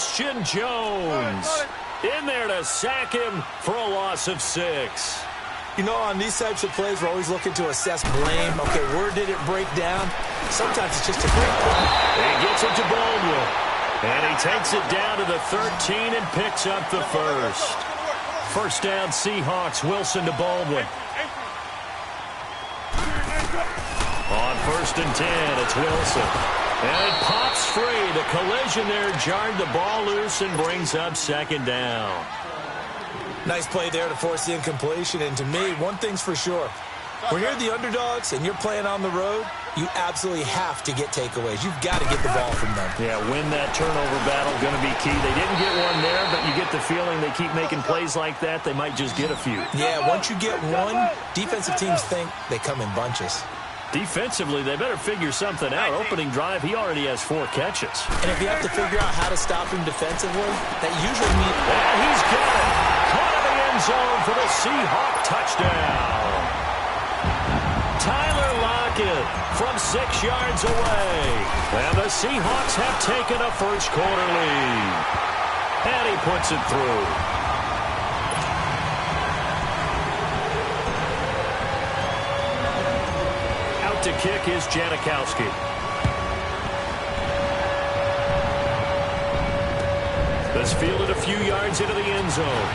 Christian Jones in there to sack him for a loss of 6. You know, on these types of plays, we're always looking to assess blame. Okay, where did it break down? Sometimes it's just a great play. He gets it to Baldwin. And he takes it down to the 13 and picks up the first. First down, Seahawks. Wilson to Baldwin. On 1st and 10, it's Wilson. And it pops free. The collision there jarred the ball loose and brings up 2nd down. Nice play there to force the incompletion. And to me, one thing's for sure. When you're the underdogs and you're playing on the road, you absolutely have to get takeaways. You've got to get the ball from them. Yeah, win that turnover battle, going to be key. They didn't get one there, but you get the feeling they keep making plays like that, they might just get a few. Yeah, once you get one, defensive teams think they come in bunches. Defensively, they better figure something out. Opening drive, he already has 4 catches. And if you have to figure out how to stop him defensively, that usually means... And he's got it. Caught in the end zone for the Seahawk touchdown. Tyler Lockett from 6 yards away. And the Seahawks have taken a first-quarter lead. And he puts it through. Out to kick is Janikowski. This fielded a few yards into the end zone.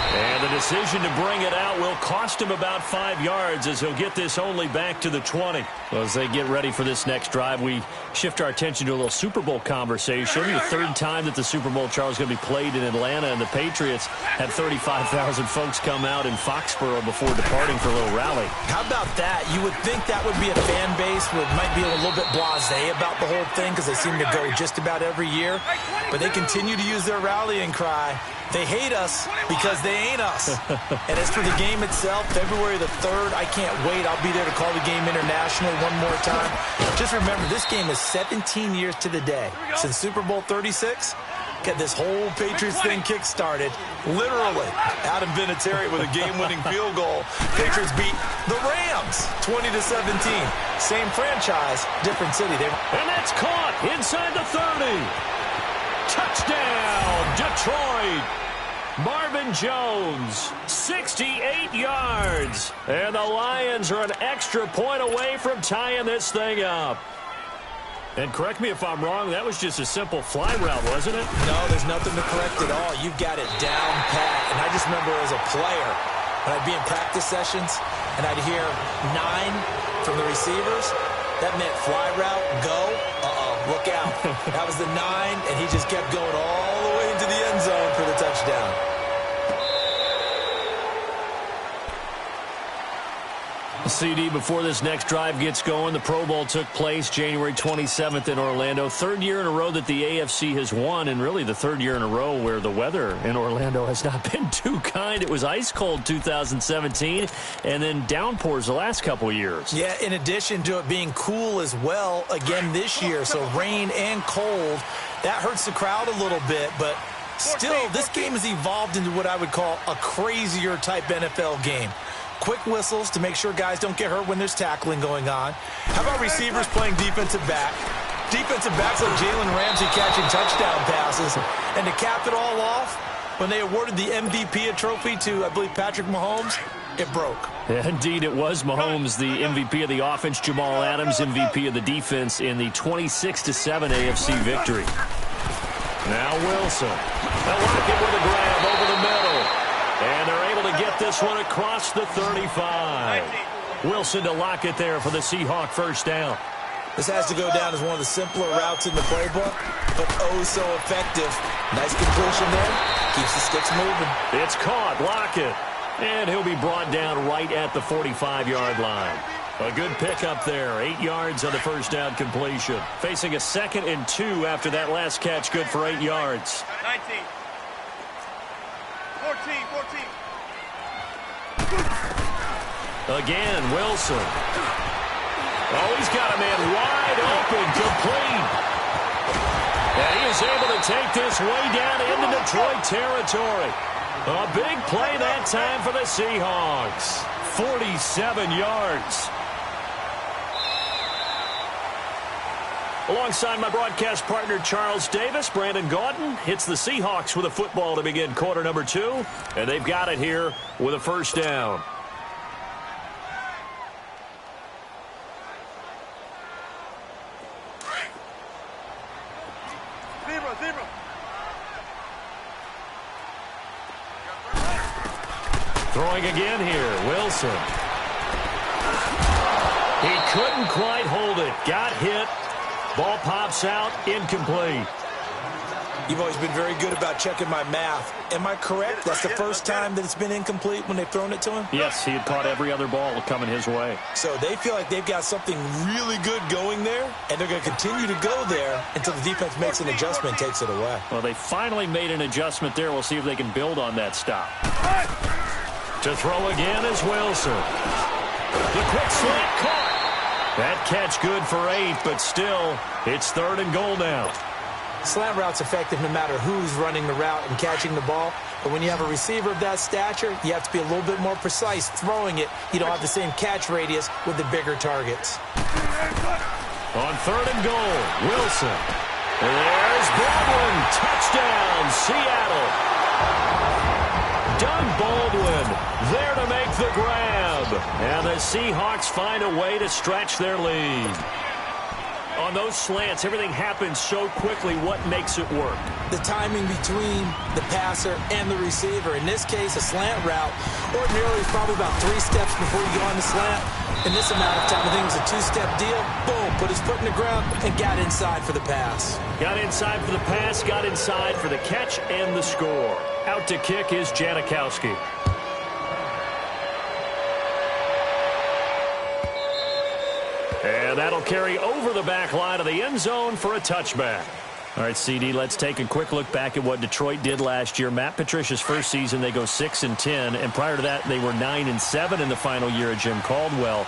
And the decision to bring it out will cost him about 5 yards as he'll get this only back to the 20. Well, as they get ready for this next drive, we shift our attention to a little Super Bowl conversation. The 3rd time that the Super Bowl, Charles, is going to be played in Atlanta, and the Patriots had 35,000 folks come out in Foxborough before departing for a little rally. How about that? You would think that would be a fan base that might be a little bit blasé about the whole thing because they seem to go just about every year. But they continue to use their rallying cry. They hate us because they ain't us. And as for the game itself, February the 3rd, I can't wait. I'll be there to call the game internationally one more time. Just remember, this game is 17 years to the day since Super Bowl 36. Get this whole Patriots thing kick-started. Literally, Adam Vinatieri with a game-winning field goal. Patriots beat the Rams 20-17. Same franchise, different city. And that's caught inside the 30. Touchdown, Detroit. Marvin Jones, 68 yards. And the Lions are an extra point away from tying this thing up. And correct me if I'm wrong, that was just a simple fly route, wasn't it? No, there's nothing to correct at all. You've got it down pat. And I just remember as a player, when I'd be in practice sessions and I'd hear 9 from the receivers, that meant fly route, go, look out. That was the 9, and he just kept going all the way into the end zone for the touchdown. CD, before this next drive gets going, the Pro Bowl took place January 27th in Orlando. 3rd year in a row that the AFC has won, and really the 3rd year in a row where the weather in Orlando has not been too kind. It was ice cold 2017, and then downpours the last couple of years. Yeah, in addition to it being cool as well again this year, so rain and cold, that hurts the crowd a little bit, but still, this game has evolved into what I would call a crazier type NFL game. Quick whistles to make sure guys don't get hurt when there's tackling going on. How about receivers playing defensive back? Defensive backs like Jalen Ramsey catching touchdown passes. And to cap it all off, when they awarded the MVP trophy to, I believe, Patrick Mahomes, it broke. Yeah, indeed, it was Mahomes, the MVP of the offense. Jamal Adams, MVP of the defense in the 26-7 AFC victory. Now Wilson. They'll lock it with a grab over the middle. And they're able to get this one across the 35. Wilson to lock it there for the Seahawk first down. This has to go down as one of the simpler routes in the playbook, but oh so effective. Nice completion there. Keeps the sticks moving. It's caught. Lockett. And he'll be brought down right at the 45-yard line. A good pickup there. 8 yards on the first down completion. Facing a 2nd and 2 after that last catch. Good for 8 yards. 19. 14. Again, Wilson. Oh, he's got a man wide open, complete. And he is able to take this way down into Detroit territory. A big play that time for the Seahawks. 47 yards. Alongside my broadcast partner, Charles Davis, Brandon Gaudin hits the Seahawks with a football to begin quarter number 2. And they've got it here with a first down. Throwing again here, Wilson. He couldn't quite hold it. Got hit. Ball pops out, incomplete. You've always been very good about checking my math. Am I correct? That's the first time that it's been incomplete when they've thrown it to him? Yes, he had caught every other ball coming his way. So they feel like they've got something really good going there, and they're going to continue to go there until the defense makes an adjustment and takes it away. Well, they finally made an adjustment there. We'll see if they can build on that stop. To throw again is Wilson. The quick slant caught. That catch good for 8, but still, it's 3rd and goal now. Slant route's effective no matter who's running the route and catching the ball. But when you have a receiver of that stature, you have to be a little bit more precise throwing it. You don't have the same catch radius with the bigger targets. On 3rd and goal, Wilson. There's Baldwin. Touchdown, Seattle. Doug Baldwin there to make the grab. And the Seahawks find a way to stretch their lead. On those slants, everything happens so quickly. What makes it work? The timing between the passer and the receiver. In this case, a slant route ordinarily is probably about 3 steps before you go on the slant. In this amount of time, I think it was a 2-step deal. Boom, put his foot in the ground and got inside for the pass. Got inside for the pass, got inside for the catch and the score. Out to kick is Janikowski. And that'll carry over the back line of the end zone for a touchback. All right, CD, let's take a quick look back at what Detroit did last year. Matt Patricia's first season, they go 6-10, and prior to that, they were 9-7 in the final year of Jim Caldwell.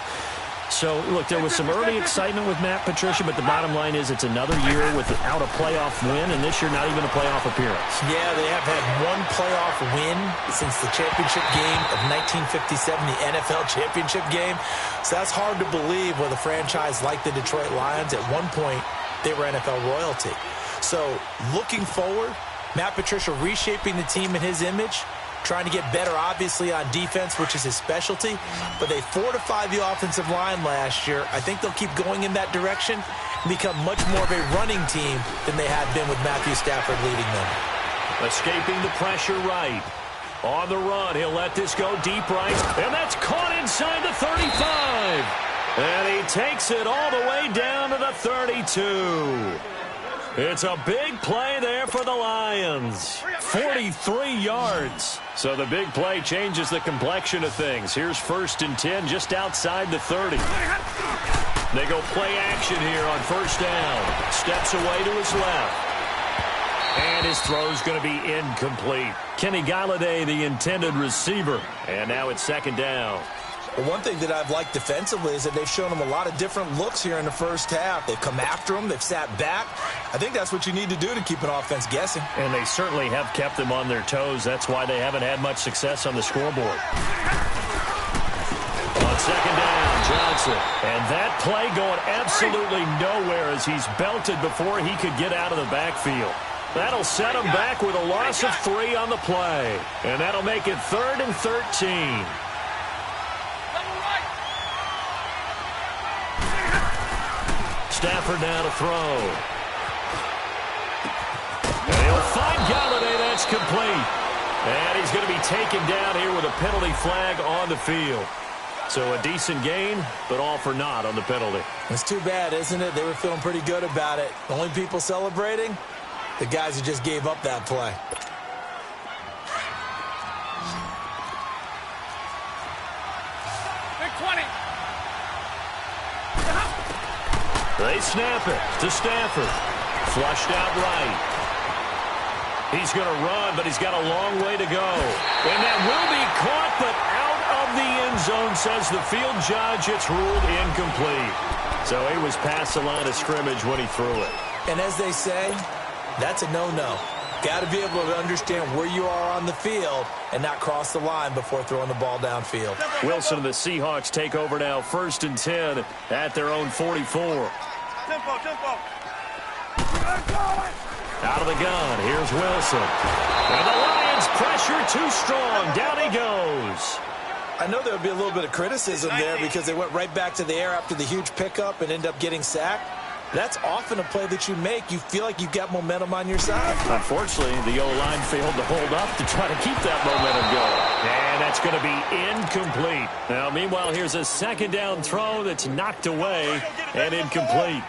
So, look, there was some early excitement with Matt Patricia, but the bottom line is it's another year without a playoff win, and this year not even a playoff appearance. Yeah, they have had one playoff win since the championship game of 1957, the NFL championship game. So that's hard to believe with a franchise like the Detroit Lions. At one point, they were NFL royalty. So, looking forward, Matt Patricia reshaping the team in his image, trying to get better, obviously, on defense, which is his specialty. But they fortified the offensive line last year. I think they'll keep going in that direction and become much more of a running team than they had been with Matthew Stafford leading them. Escaping the pressure right. On the run, he'll let this go deep right. And that's caught inside the 35. And he takes it all the way down to the 32. It's a big play there for the Lions. 43 yards. So the big play changes the complexion of things. Here's 1st and 10 just outside the 30. They go play action here on 1st down. Steps away to his left. And his throw's going to be incomplete. Kenny Golladay, the intended receiver. And now it's 2nd down. Well, one thing that I've liked defensively is that they've shown him a lot of different looks here in the first half. They've come after him. They've sat back. I think that's what you need to do to keep an offense guessing. And they certainly have kept them on their toes. That's why they haven't had much success on the scoreboard. On 2nd down, Johnson. And that play going absolutely nowhere as he's belted before he could get out of the backfield. That'll set him back with a loss of 3 on the play. And that'll make it 3rd and 13. Stafford now to throw. And he'll find Golladay. That's complete. And he's going to be taken down here with a penalty flag on the field. So a decent gain, but all for naught on the penalty. It's too bad, isn't it? They were feeling pretty good about it. The only people celebrating, the guys who just gave up that play. They snap it to Stafford. Flushed out right. He's going to run, but he's got a long way to go. And that will be caught, but out of the end zone, says the field judge. It's ruled incomplete. So he was past the line of scrimmage when he threw it. And as they say, that's a no-no. Got to be able to understand where you are on the field and not cross the line before throwing the ball downfield. Wilson and the Seahawks take over now, 1st and 10 at their own 44. Out of the gun, here's Wilson. And the Lions pressure too strong. Down he goes. I know there would be a little bit of criticism there because they went right back to the air after the huge pickup and end up getting sacked. That's often a play that you make. You feel like you've got momentum on your side. Unfortunately, the O-line failed to hold up to try to keep that momentum going. And that's going to be incomplete. Now, meanwhile, here's a second down throw that's knocked away and incomplete.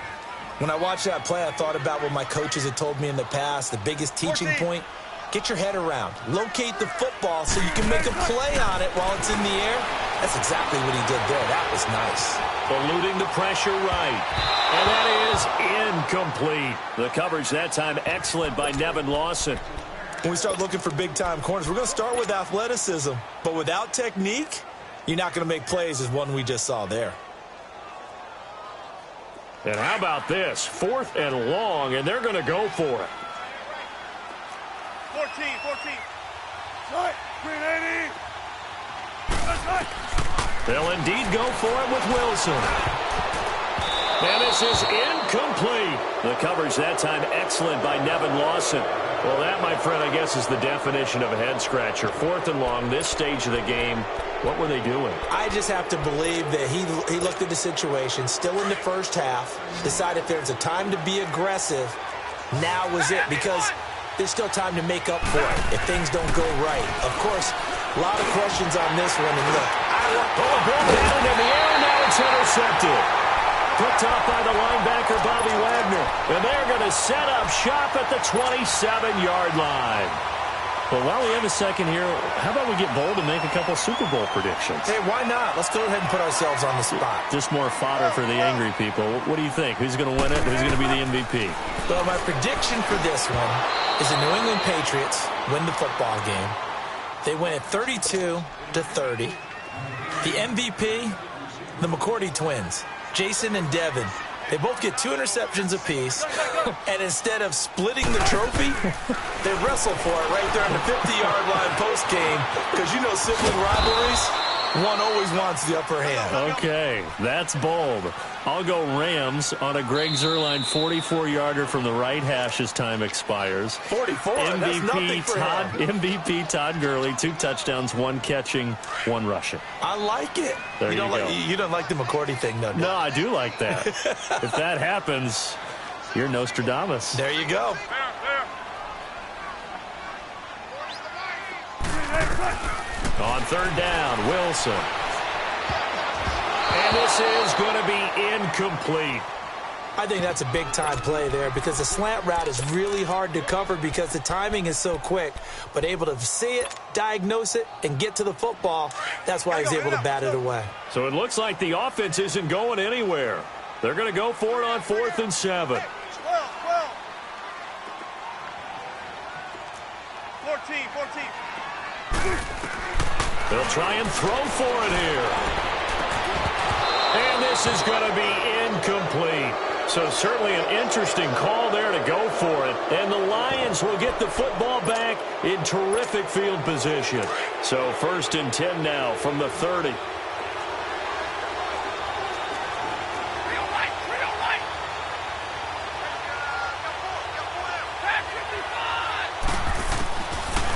When I watched that play, I thought about what my coaches had told me in the past. The biggest teaching point, get your head around. Locate the football so you can make a play on it while it's in the air. That's exactly what he did there. That was nice. Eluding the pressure right. And that is incomplete. The coverage that time excellent by Nevin Lawson. When we start looking for big-time corners, we're going to start with athleticism. But without technique, you're not going to make plays as one we just saw there. And how about this? 4th and long, and they're going to go for it. 14. Right, 380. They'll indeed go for it with Wilson. And this is incomplete. The coverage that time excellent by Nevin Lawson. Well, that, my friend, I guess is the definition of a head-scratcher. 4th and long, this stage of the game. What were they doing? I just have to believe that he looked at the situation, still in the first half, decided if there's a time to be aggressive, now was it, because there's still time to make up for it if things don't go right. Of course, a lot of questions on this one, and look. Ball batted in the air, now it's intercepted. Picked off by the linebacker, Bobby Wagner. And they're going to set up shop at the 27-yard line. Well, while we have a second here, how about we get bold and make a couple Super Bowl predictions? Hey, why not? Let's go ahead and put ourselves on the spot. Just more fodder for the angry people. What do you think? Who's going to win it? Who's going to be the MVP? Well, my prediction for this one is the New England Patriots win the football game. They win it 32-30. The MVP, the McCourty twins, Jason and Devin. They both get 2 interceptions apiece, and instead of splitting the trophy, they wrestle for it right there on the 50-yard line post-game, because you know sibling rivalries, one always wants the upper hand. Okay, that's bold. I'll go Rams on a Greg Zuerlein 44-yarder from the right hash as time expires. 44, that's nothing for him. MVP Todd Gurley, 2 touchdowns, 1 catching, 1 rushing. I like it. There you go. You don't like the McCourty thing, though, do you? No, I do like that. If that happens, you're Nostradamus. There you go. On 3rd down, Wilson. And this is going to be incomplete. I think that's a big-time play there because the slant route is really hard to cover because the timing is so quick. But able to see it, diagnose it, and get to the football, that's why he's able to bat it away. So it looks like the offense isn't going anywhere. They're going to go for it on 4th and 7. 14. They'll try and throw for it here. And this is going to be incomplete. So certainly an interesting call there to go for it. And the Lions will get the football back in terrific field position. So 1st and 10 now from the 30.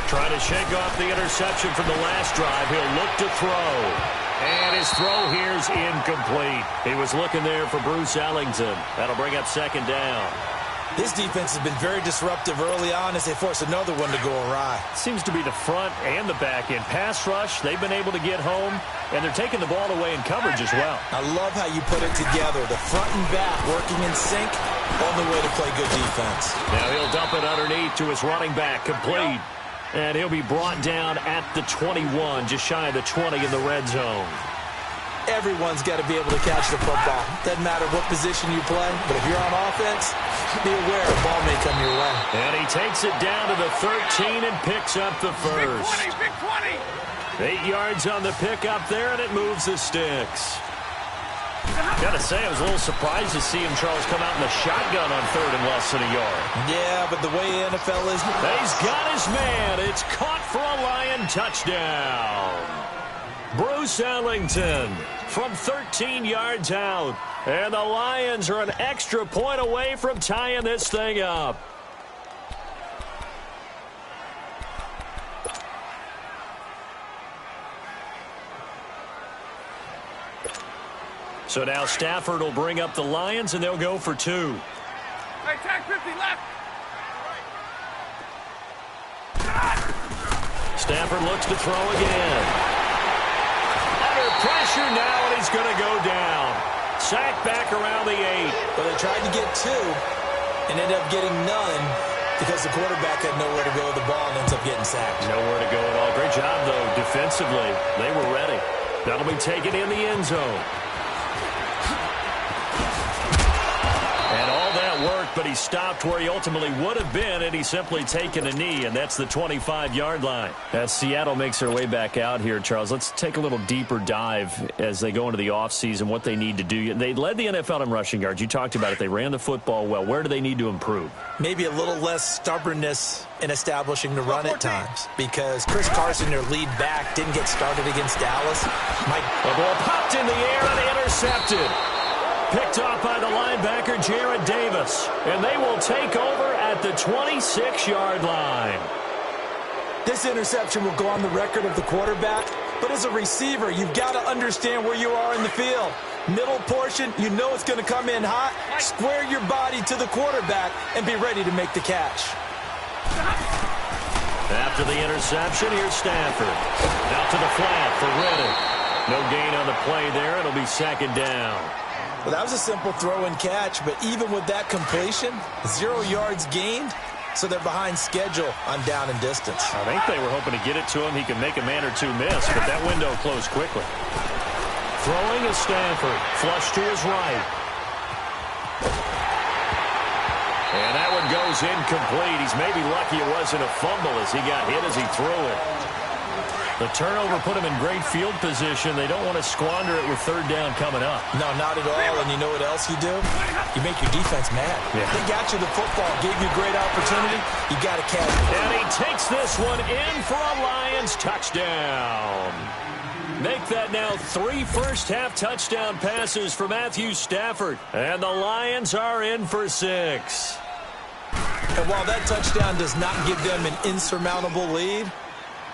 Trying to shake off the interception from the last drive. He'll look to throw. And his throw here's incomplete. He was looking there for Bruce Ellington. That'll bring up 2nd down. This defense has been very disruptive early on as they force another one to go awry. Seems to be the front and the back end. Pass rush, they've been able to get home, and they're taking the ball away in coverage as well. I love how you put it together. The front and back working in sync on the way to play good defense. Now he'll dump it underneath to his running back, complete. And he'll be brought down at the 21, just shy of the 20 in the red zone. Everyone's got to be able to catch the football. Doesn't matter what position you play, but if you're on offense, be aware the ball may come your way. And he takes it down to the 13 and picks up the first. Big 20. 8 yards on the pickup there, and it moves the sticks. Gotta say, I was a little surprised to see him, Charles, come out in the shotgun on 3rd and less than a yard. Yeah, but the way NFL is... He's got his man. It's caught for a Lion touchdown. Bruce Ellington from 13 yards out. And the Lions are an extra point away from tying this thing up. So now Stafford will bring up the Lions, and they'll go for 2. Hey, tag 50 left. Stafford looks to throw again. Under pressure now, and he's going to go down. Sacked back around the 8. But they tried to get 2 and ended up getting none because the quarterback had nowhere to go with the ball and ends up getting sacked. Nowhere to go at all. Great job, though, defensively. They were ready. That'll be taken in the end zone. And all that worked, but he stopped where he ultimately would have been, and he's simply taken a knee, and that's the 25-yard line. As Seattle makes their way back out here, Charles, let's take a little deeper dive as they go into the offseason, what they need to do. They led the NFL in rushing yards. You talked about it. They ran the football well. Where do they need to improve? Maybe a little less stubbornness in establishing the run at times, because Chris Carson, their lead back, didn't get started against Dallas. The ball popped in the air and intercepted. Picked off by the linebacker, Jarrad Davis. And they will take over at the 26-yard line. This interception will go on the record of the quarterback, but as a receiver, you've got to understand where you are in the field. Middle portion, you know it's going to come in hot. Square your body to the quarterback and be ready to make the catch. After the interception, here's Stafford. Out to the flat for Reddick. No gain on the play there. It'll be second down. Well, that was a simple throw and catch, but even with that completion, 0 yards gained, so they're behind schedule on down and distance. I think they were hoping to get it to him. He could make a man or two miss, but that window closed quickly. Throwing is Stafford. Flush to his right. And that one goes incomplete. He's maybe lucky it wasn't a fumble as he got hit as he threw it. The turnover put him in great field position. They don't want to squander it with third down coming up. No, not at all. And you know what else you do? You make your defense mad. Yeah. They got you the football, gave you a great opportunity. You got to catch it. And he takes this one in for a Lions touchdown. Make that now 3 first-half touchdown passes for Matthew Stafford. And the Lions are in for 6. And while that touchdown does not give them an insurmountable lead,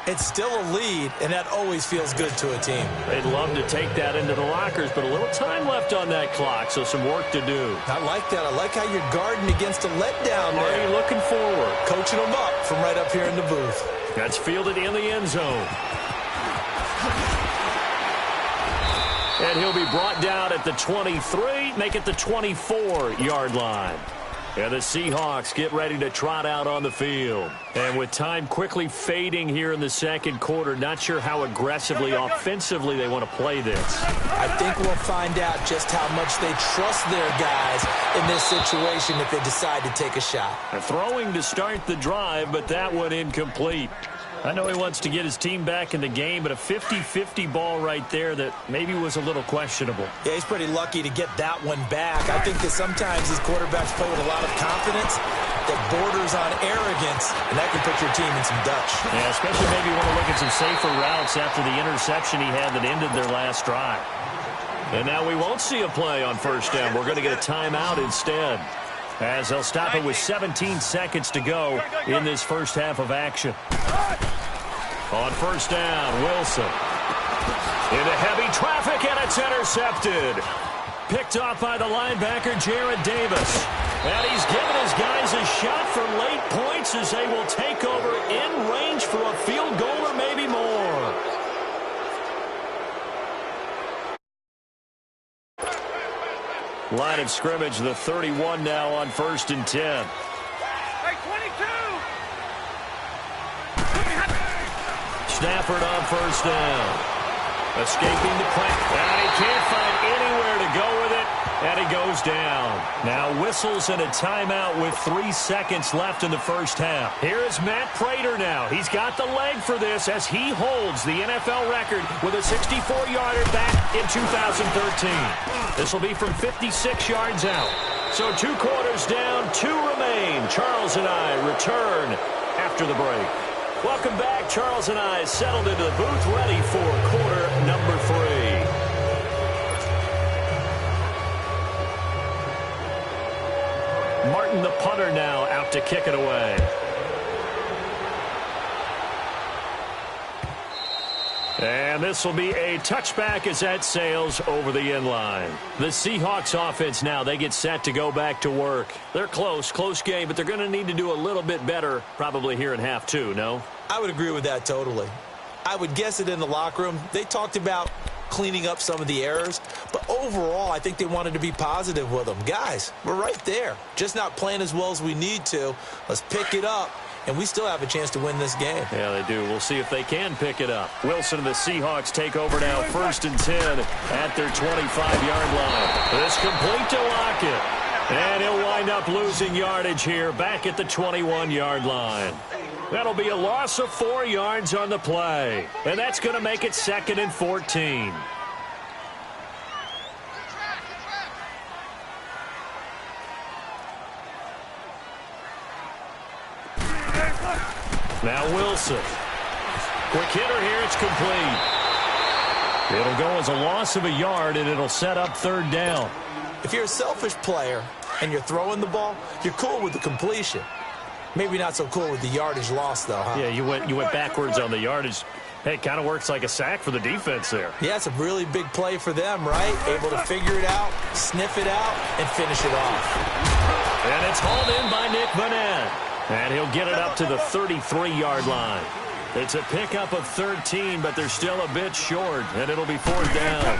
it's still a lead, and that always feels good to a team. They'd love to take that into the lockers, but a little time left on that clock, so some work to do. I like that. I like how you're guarding against a letdown there. Already looking forward. Coaching them up from right up here in the booth. That's fielded in the end zone. And he'll be brought down at the 23, make it the 24-yard line. And the Seahawks get ready to trot out on the field. And with time quickly fading here in the second quarter, not sure how aggressively, offensively they want to play this. I think we'll find out just how much they trust their guys in this situation if they decide to take a shot. They're throwing to start the drive, but that one incomplete. I know he wants to get his team back in the game, but a 50-50 ball right there that maybe was a little questionable. Yeah, he's pretty lucky to get that one back. I think that sometimes these quarterbacks play with a lot of confidence that borders on arrogance, and that can put your team in some Dutch. Yeah, especially maybe want to look at some safer routes after the interception he had that ended their last drive. And now we won't see a play on first down. We're going to get a timeout instead, as they'll stop it with 17 seconds to go in this first half of action. On first down, Wilson. Into heavy traffic, and it's intercepted. Picked off by the linebacker, Jarrad Davis. And he's given his guys a shot for late points as they will take over in range for a field goal or maybe more. Line of scrimmage, the 31 now on 1st and 10. Hey, 22! Stafford on first down. Escaping the pressure. And he can't find anywhere to go with it. And he goes down. Now whistles and a timeout with 3 seconds left in the first half. Here is Matt Prater now. He's got the leg for this as he holds the NFL record with a 64-yarder back in 2013. This will be from 56 yards out. So 2 quarters down, 2 remain. Charles and I return after the break. Welcome back. Charles and I settled into the booth ready for quarter number 3. Martin, the punter, now out to kick it away. And this will be a touchback as that sails over the end line. The Seahawks offense now, they get set to go back to work. They're close game, but they're going to need to do a little bit better probably here in half two, no? I would agree with that totally. I would guess it in the locker room. They talked about cleaning up some of the errors, but overall I think they wanted to be positive with them. Guys, we're right there. Just not playing as well as we need to. Let's pick it up. And we still have a chance to win this game. Yeah, they do. We'll see if they can pick it up. Wilson and the Seahawks take over now, 1st and 10 at their 25-yard line. This complete to Lockett. And he'll wind up losing yardage here back at the 21-yard line. That'll be a loss of 4 yards on the play. And that's going to make it 2nd and 14. Now Wilson. Quick hitter here. It's complete. It'll go as a loss of a yard, and it'll set up 3rd down. If you're a selfish player and you're throwing the ball, you're cool with the completion. Maybe not so cool with the yardage loss, though, huh? Yeah, you went backwards on the yardage. Hey, it kind of works like a sack for the defense there. Yeah, it's a really big play for them, right? Able to figure it out, sniff it out, and finish it off. And it's hauled in by Nick Vanette. And he'll get it up to the 33-yard line. It's a pickup of 13, but they're still a bit short, and it'll be 4th down.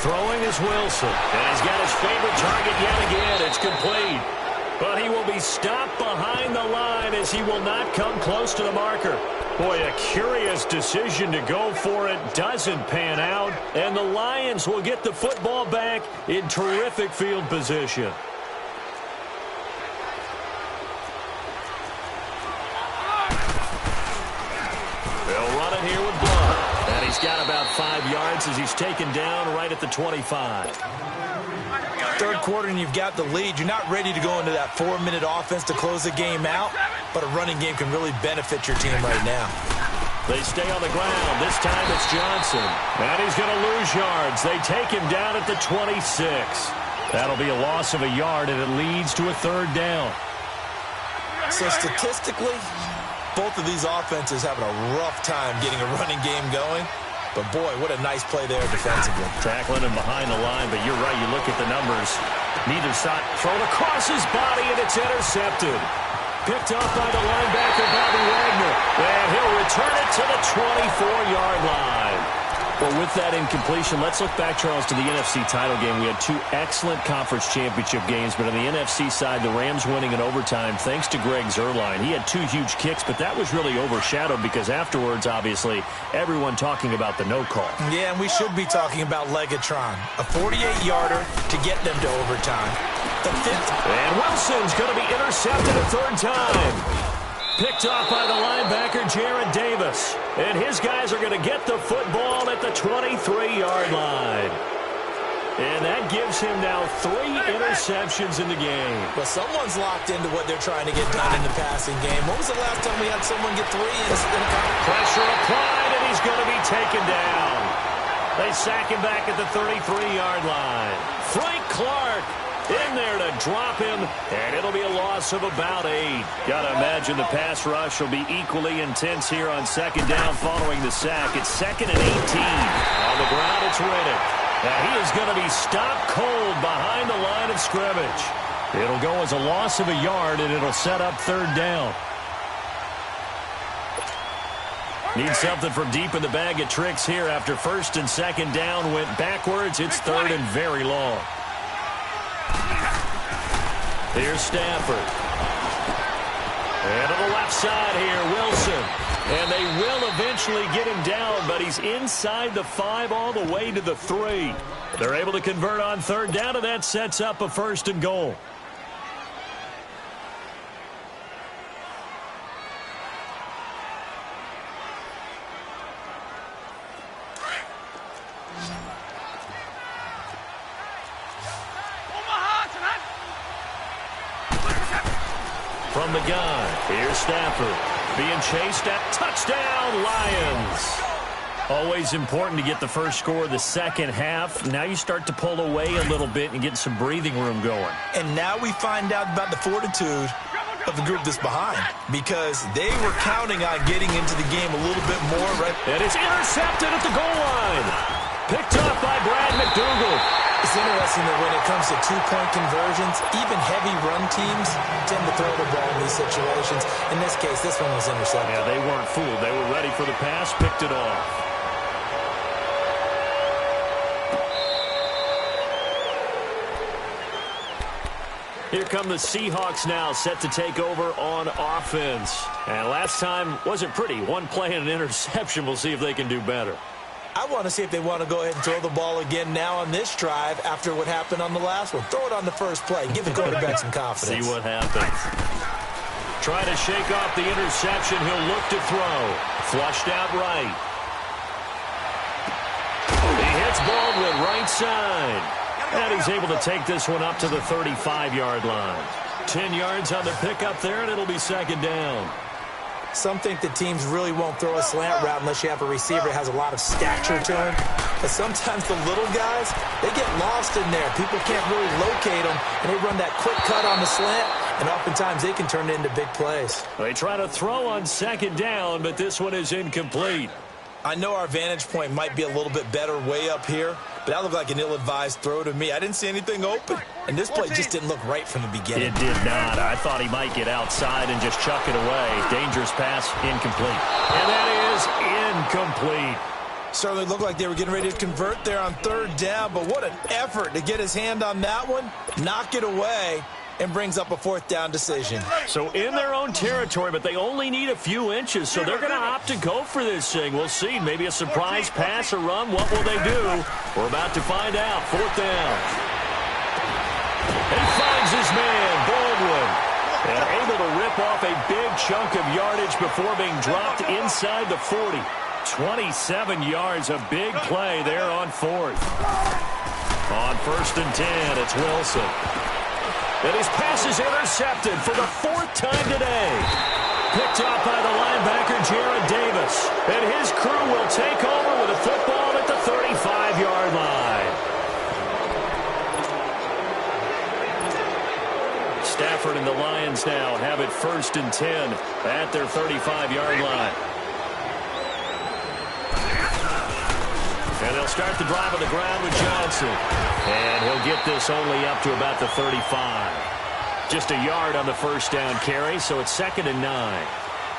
Throwing is Wilson, and he's got his favorite target yet again. It's complete. But he will be stopped behind the line as he will not come close to the marker. Boy, a curious decision to go for it. Doesn't pan out, and the Lions will get the football back in terrific field position. Here with Blunt. And he's got about 5 yards as he's taken down right at the 25. 3rd quarter and you've got the lead. You're not ready to go into that 4-minute offense to close the game out, but a running game can really benefit your team right now. They stay on the ground. This time it's Johnson. And he's going to lose yards. They take him down at the 26. That'll be a loss of a yard, and it leads to a 3rd down. So statistically, both of these offenses having a rough time getting a running game going. But, boy, what a nice play there defensively. Tackling him behind the line, but you're right. You look at the numbers. Neither side thrown across his body, and it's intercepted. Picked up by the linebacker, Bobby Wagner. And he'll return it to the 24-yard line. Well, with that incompletion, let's look back, Charles, to the NFC title game. We had 2 excellent conference championship games, but on the NFC side, the Rams winning in overtime thanks to Greg Zuerlein. He had 2 huge kicks, but that was really overshadowed because afterwards, obviously, everyone talking about the no call. Yeah, and we should be talking about Legatron, a 48-yarder to get them to overtime. The 5th. And Wilson's going to be intercepted a 3rd time. Picked off by the linebacker, Jared Davis. And his guys are going to get the football at the 23-yard line. And that gives him now 3 interceptions in the game. Well, someone's locked into what they're trying to get done in the passing game. When was the last time we had someone get 3 in a Pressure applied, and he's going to be taken down. They sack him back at the 33-yard line. Frank Clark in there to drop him, and it'll be a loss of about 8. Got to imagine the pass rush will be equally intense here on 2nd down following the sack. It's 2nd and 18. On the ground, it's Riddick. Now he is going to be stopped cold behind the line of scrimmage. It'll go as a loss of a yard, and it'll set up 3rd down. Need something from deep in the bag of tricks here after 1st and 2nd down went backwards. It's 3rd and very long. Here's Stafford. And to the left side here, Wilson. And they will eventually get him down, but he's inside the 5 all the way to the 3. They're able to convert on 3rd down, and that sets up a 1st and goal. From the gun, here's Stafford. Being chased at touchdown, Lions. Always important to get the first score of the second half. Now you start to pull away a little bit and get some breathing room going. And now we find out about the fortitude of the group that's behind, because they were counting on getting into the game a little bit more, right? And it's intercepted at the goal line. Picked up by Brad McDougal. It's interesting that when it comes to two-point conversions, even heavy run teams tend to throw the ball in these situations. In this case, this one was intercepted. Yeah, they weren't fooled. They were ready for the pass, picked it off. Here come the Seahawks now, set to take over on offense. And last time wasn't pretty. One play and an interception. We'll see if they can do better. I want to see if they want to go ahead and throw the ball again now on this drive after what happened on the last one. Throw it on the first play. Give the quarterback some confidence. See what happens. Try to shake off the interception. He'll look to throw. Flushed out right. He hits Baldwin right side. And he's able to take this one up to the 35-yard line. 10 yards on the pickup there, and it'll be second down. Some think that teams really won't throw a slant route unless you have a receiver that has a lot of stature to him. But sometimes the little guys, they get lost in there. People can't really locate them, and they run that quick cut on the slant, and oftentimes they can turn it into big plays. They try to throw on second down, but this one is incomplete. I know our vantage point might be a little bit better way up here, but that looked like an ill-advised throw to me. I didn't see anything open, and this play just didn't look right from the beginning. It did not. I thought he might get outside and just chuck it away. Dangerous pass, incomplete. And that is incomplete. Certainly looked like they were getting ready to convert there on third down, but what an effort to get his hand on that one, knock it away, and brings up a fourth down decision. So in their own territory, but they only need a few inches, so they're going to opt to go for this thing. We'll see. Maybe a surprise pass or run. What will they do? We're about to find out. Fourth down. And he finds his man, Baldwin. And able to rip off a big chunk of yardage before being dropped inside the 40. 27 yards, a big play there on fourth. On first and 10, it's Wilson. And his pass is intercepted for the fourth time today. Picked up by the linebacker, Jarrad Davis. And his crew will take over with a football at the 35-yard line. Stafford and the Lions now have it first and 10 at their 35-yard line. And they'll start the drive on the ground with Johnson. And he'll get this only up to about the 35. Just a yard on the first down carry, so it's second and 9.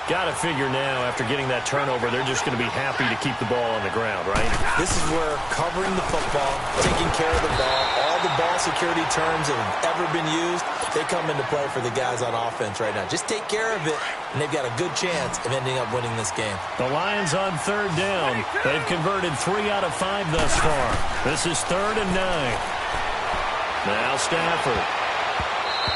Got to figure now, after getting that turnover, they're just going to be happy to keep the ball on the ground, right? This is where covering the football, taking care of the ball, all the ball security terms that have ever been used, they come into play for the guys on offense right now. Just take care of it, and they've got a good chance of ending up winning this game. The Lions on third down. They've converted 3 out of 5 thus far. This is third and 9. Now Stafford.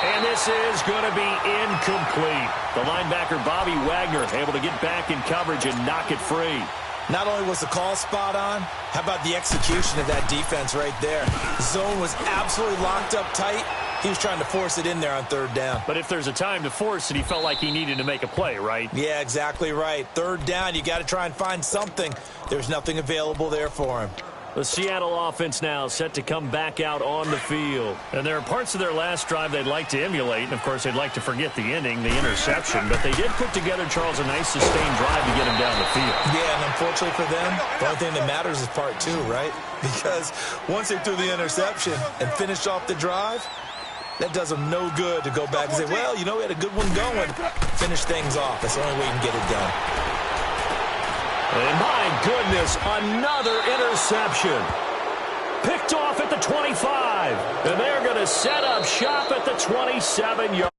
And this is going to be incomplete. The linebacker, Bobby Wagner, able to get back in coverage and knock it free. Not only was the call spot on, how about the execution of that defense right there? The zone was absolutely locked up tight. He was trying to force it in there on third down. But if there's a time to force it, he felt like he needed to make a play, right? Yeah, exactly right. Third down, you got to try and find something. There's nothing available there for him. The Seattle offense now set to come back out on the field. And there are parts of their last drive they'd like to emulate. And, of course, they'd like to forget the ending, the interception. But they did put together, Charles, a nice sustained drive to get him down the field. Yeah, and unfortunately for them, the only thing that matters is part 2, right? Because once they threw the interception and finished off the drive, that does them no good to go back and say, well, you know, we had a good one going. Finish things off. That's the only way you can get it done. And my goodness, another interception. Picked off at the 25. And they're going to set up shop at the 27-yard.